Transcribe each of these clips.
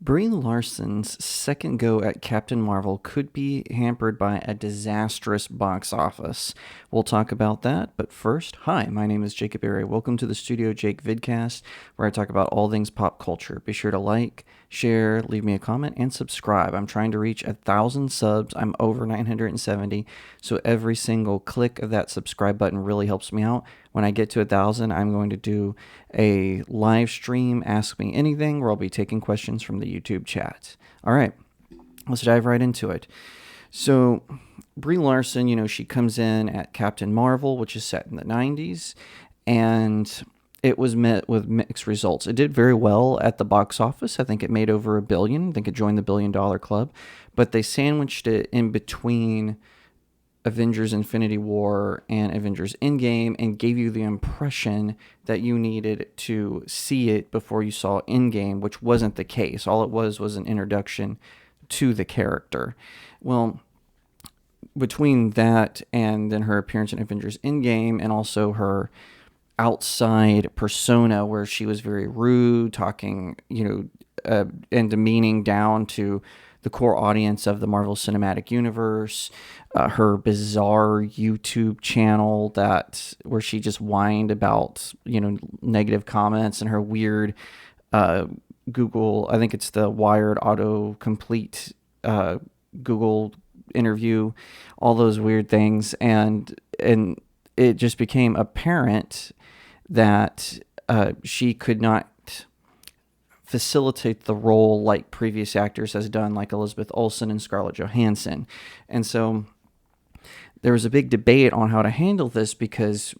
Brie Larson's second go at Captain Marvel could be hampered by a disastrous box office. We'll talk about that, but first, hi, my name is Jacob Berry. Welcome to the StudioJake vidcast, where I talk about all things pop culture. Be sure to like, share, leave me a comment, and subscribe. I'm trying to reach 1,000 subs. I'm over 970, so every single click of that subscribe button really helps me out. When I get to 1,000, I'm going to do a live stream, Ask Me Anything, where I'll be taking questions from the YouTube chat. All right, let's dive right into it. So, Brie Larson, she comes in at Captain Marvel, which is set in the 90s, and it was met with mixed results. It did very well at the box office. I think it made over $1 billion. I think it joined the $1 billion club, but they sandwiched it in between Avengers Infinity War and Avengers Endgame and gave you the impression that you needed to see it before you saw Endgame, which wasn't the case. All it was an introduction to the character. Well, between that and then her appearance in Avengers Endgame and also her outside persona where she was very rude, talking, and demeaning down to the core audience of the Marvel Cinematic Universe, her bizarre YouTube channel where she just whined about, negative comments, and her weird Google, I think it's the Wired autocomplete Google interview, all those weird things. And it just became apparent that she could not facilitate the role like previous actors has done, like Elizabeth Olsen and Scarlett Johansson. And so there was a big debate on how to handle this, because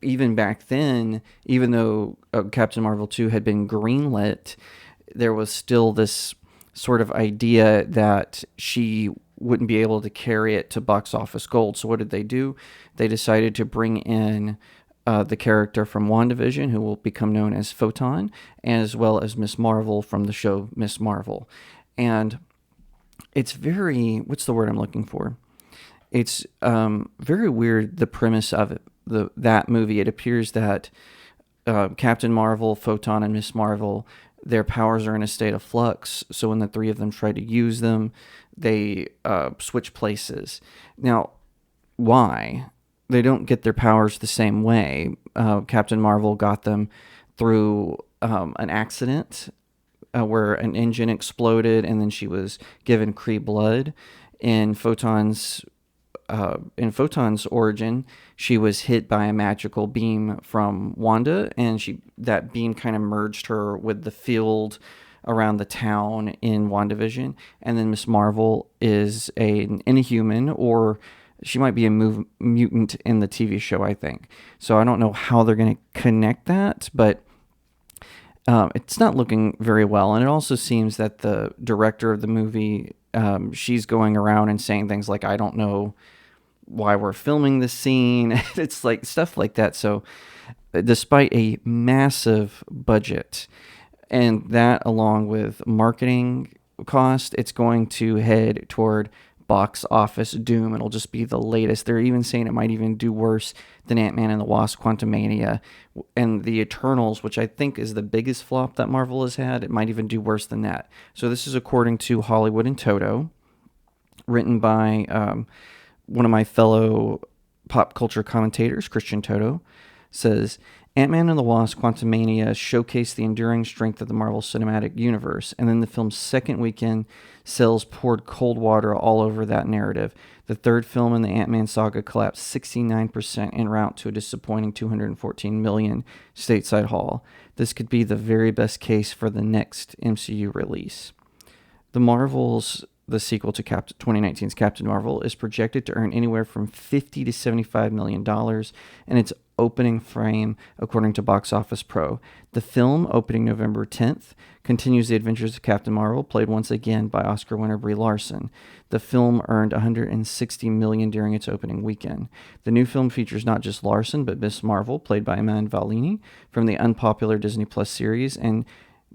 even back then, even though Captain Marvel 2 had been greenlit, there was still this sort of idea that she wouldn't be able to carry it to box office gold. So what did they do? They decided to bring in the character from WandaVision, who will become known as Photon, as well as Miss Marvel from the show Miss Marvel. And it's very, what's the word I'm looking for? It's very weird, the premise of it, that movie. It appears that Captain Marvel, Photon, and Miss Marvel, their powers are in a state of flux. So when the three of them try to use them, they switch places. Now, why? They don't get their powers the same way. Captain Marvel got them through an accident where an engine exploded, and then she was given Kree blood. In Photon's origin, she was hit by a magical beam from Wanda, and that beam kind of merged her with the field around the town in WandaVision. And then Miss Marvel is an inhuman, or she might be a mutant in the TV show, I think. So I don't know how they're going to connect that, but it's not looking very well. And it also seems that the director of the movie, she's going around and saying things like, I don't know why we're filming this scene. It's like stuff like that. So despite a massive budget, and that along with marketing cost, it's going to head toward box office doom. It'll just be the latest. They're even saying it might even do worse than Ant-Man and the Wasp: Quantumania and the Eternals, which I think is the biggest flop that Marvel has had. It might even do worse than that. So this is according to Hollywood and Toto, written by one of my fellow pop culture commentators, Christian Toto. Says, Ant-Man and the Wasp: Quantumania showcased the enduring strength of the Marvel Cinematic Universe, and then the film's second weekend sales poured cold water all over that narrative. The third film in the Ant-Man saga collapsed 69% en route to a disappointing $214 million stateside haul. This could be the very best case for the next MCU release. The sequel to 2019's Captain Marvel is projected to earn anywhere from $50 to $75 million in its opening frame, according to Box Office Pro. The film, opening November 10th, continues the adventures of Captain Marvel, played once again by Oscar winner Brie Larson. The film earned $160 million during its opening weekend. The new film features not just Larson, but Miss Marvel, played by Iman Vellani, from the unpopular Disney Plus series, and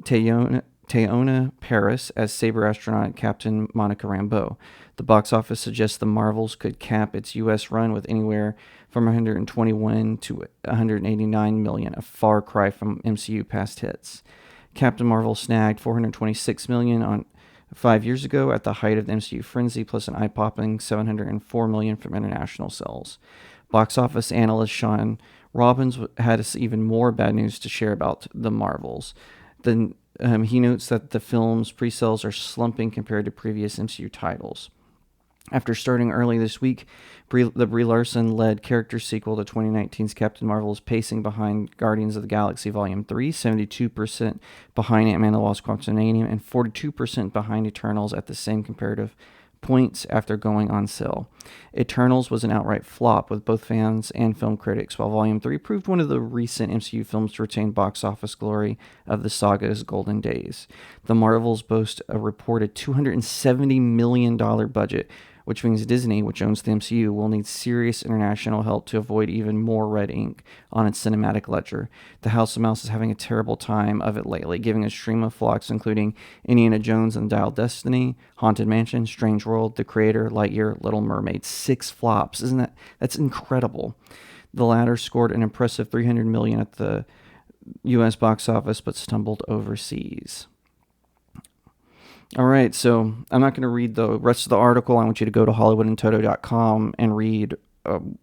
Teyonah Parris as Saber astronaut Captain Monica Rambeau. The box office suggests the Marvels could cap its U.S. run with anywhere from 121 to 189 million, a far cry from MCU past hits. Captain Marvel snagged $426 million on 5 years ago at the height of the MCU frenzy, plus an eye-popping $704 million from international sales. Box office analyst Sean Robbins had even more bad news to share about the Marvels. He notes that the film's pre-sales are slumping compared to previous MCU titles. After starting early this week, the Brie Larson-led character sequel to 2019's Captain Marvel is pacing behind Guardians of the Galaxy Volume 3, 72% behind Ant-Man and the Wasp: Quantumanium, and 42% behind Eternals at the same comparative points after going on sale. Eternals was an outright flop with both fans and film critics, while Volume 3 proved one of the recent MCU films to retain box office glory of the saga's golden days. The Marvels boast a reported $270 million budget, which means Disney, which owns the MCU, will need serious international help to avoid even more red ink on its cinematic ledger. The House of Mouse is having a terrible time of it lately, giving a stream of flops including Indiana Jones and the Dial of Destiny, Haunted Mansion, Strange World, The Creator, Lightyear, Little Mermaid. 6 flops. That's incredible. The latter scored an impressive $300 million at the U.S. box office, but stumbled overseas. All right, so I'm not going to read the rest of the article. I want you to go to hollywoodandtoto.com and read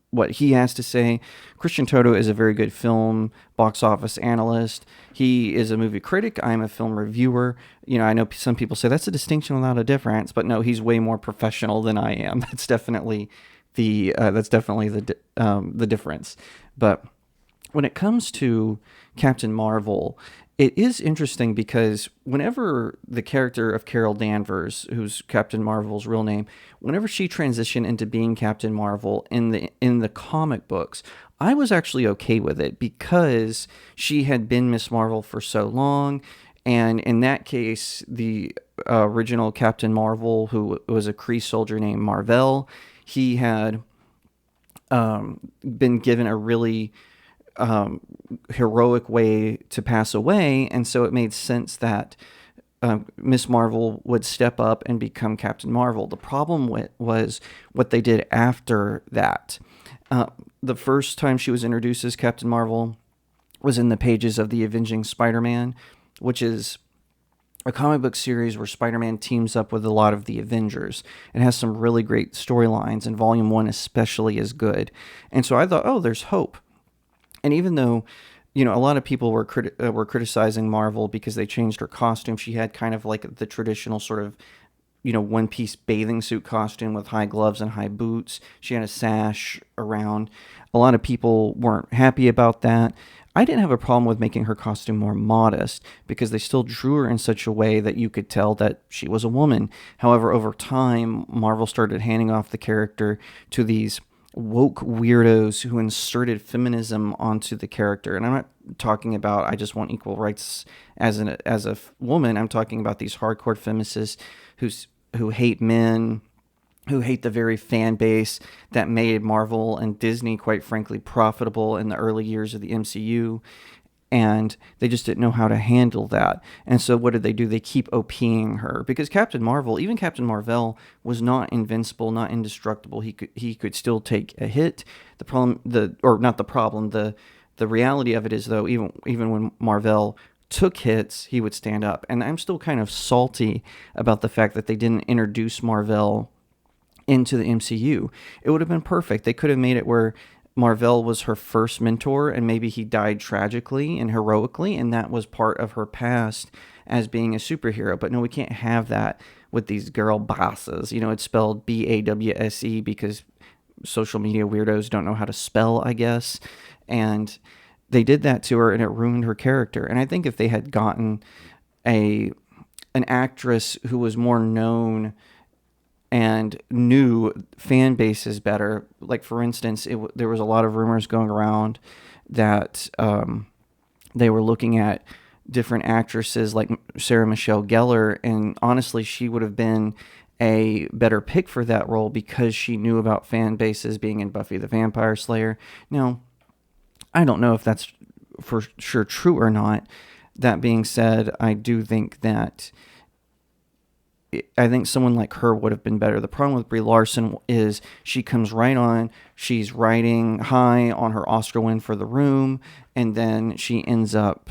what he has to say. Christian Toto is a very good film box office analyst. He is a movie critic. I'm a film reviewer. I know some people say that's a distinction without a difference, but no, he's way more professional than I am. That's definitely the difference. But when it comes to Captain Marvel, it is interesting because whenever the character of Carol Danvers, who's Captain Marvel's real name, whenever she transitioned into being Captain Marvel in the comic books, I was actually okay with it because she had been Miss Marvel for so long. And in that case, the original Captain Marvel, who was a Kree soldier named Mar-Vell, he had been given a really heroic way to pass away, and so it made sense that Miss Marvel would step up and become Captain Marvel. The problem was what they did after that. The first time she was introduced as Captain Marvel was in the pages of The Avenging Spider-Man, which is a comic book series where Spider-Man teams up with a lot of the Avengers. It has some really great storylines, and Volume 1 especially is good. And so I thought, oh, there's hope. And even though, a lot of people were criticizing Marvel because they changed her costume, she had kind of like the traditional sort of, one-piece bathing suit costume with high gloves and high boots. She had a sash around. A lot of people weren't happy about that. I didn't have a problem with making her costume more modest because they still drew her in such a way that you could tell that she was a woman. However, over time, Marvel started handing off the character to these woke weirdos who inserted feminism onto the character. And I'm not talking about I just want equal rights as a woman. I'm talking about these hardcore feminists who hate men, who hate the very fan base that made Marvel and Disney, quite frankly, profitable in the early years of the MCU. And they just didn't know how to handle that. And so what did they do? They keep OPing her because Captain Marvel, even Captain Mar-Vell, was not invincible, not indestructible. He could still take a hit. The reality of it is, though, even when Mar-Vell took hits, he would stand up. And I'm still kind of salty about the fact that they didn't introduce Mar-Vell into the MCU. It would have been perfect. They could have made it where Mar-Vell was her first mentor, and maybe he died tragically and heroically, and that was part of her past as being a superhero. But no, we can't have that with these girl bosses. It's spelled BAWSE because social media weirdos don't know how to spell, I guess. And they did that to her, and it ruined her character. And I think if they had gotten an actress who was more known and knew fan bases better. Like, for instance, there was a lot of rumors going around that they were looking at different actresses like Sarah Michelle Gellar, and honestly, she would have been a better pick for that role because she knew about fan bases being in Buffy the Vampire Slayer. Now, I don't know if that's for sure true or not. That being said, I do think that someone like her would have been better. The problem with Brie Larson is she comes right on, she's riding high on her Oscar win for The Room, and then she ends up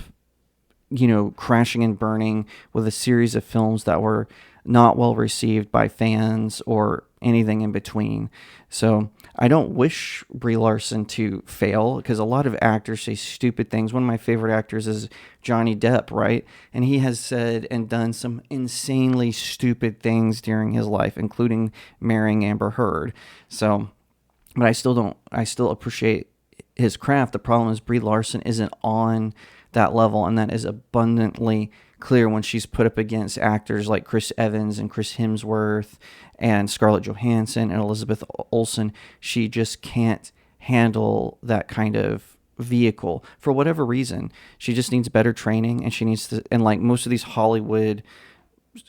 crashing and burning with a series of films that were not well received by fans or anything in between. So I don't wish Brie Larson to fail, because a lot of actors say stupid things. One of my favorite actors is Johnny Depp, right? And he has said and done some insanely stupid things during his life, including marrying Amber Heard. So, but I still appreciate his craft. The problem is Brie Larson isn't on that level, and that is abundantly clear when she's put up against actors like Chris Evans and Chris Hemsworth and Scarlett Johansson and Elizabeth Olsen. She just can't handle that kind of vehicle for whatever reason. She just needs better training, and she needs to, and like most of these Hollywood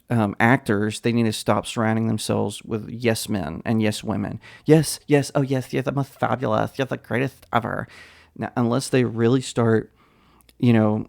actors, they need to stop surrounding themselves with yes men and yes women. Yes, yes, oh yes, you're the most fabulous, you're the greatest ever. Now, unless they really start, you know,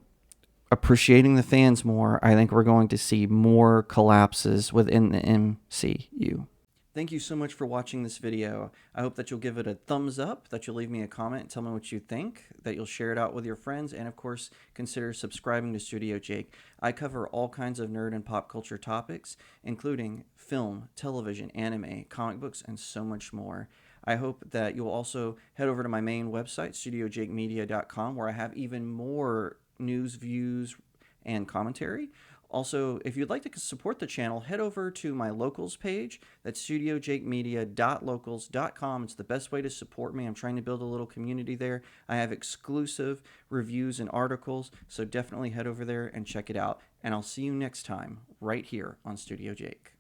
appreciating the fans more, I think we're going to see more collapses within the MCU. Thank you so much for watching this video. I hope that you'll give it a thumbs up, that you'll leave me a comment, tell me what you think, that you'll share it out with your friends, and of course, consider subscribing to Studio Jake. I cover all kinds of nerd and pop culture topics, including film, television, anime, comic books, and so much more. I hope that you'll also head over to my main website, StudioJakeMedia.com, where I have even more news, views, and commentary. Also, if you'd like to support the channel, head over to my locals page. That's studiojakemedia.locals.com. It's the best way to support me. I'm trying to build a little community there. I have exclusive reviews and articles, so definitely head over there and check it out. And I'll see you next time right here on Studio Jake.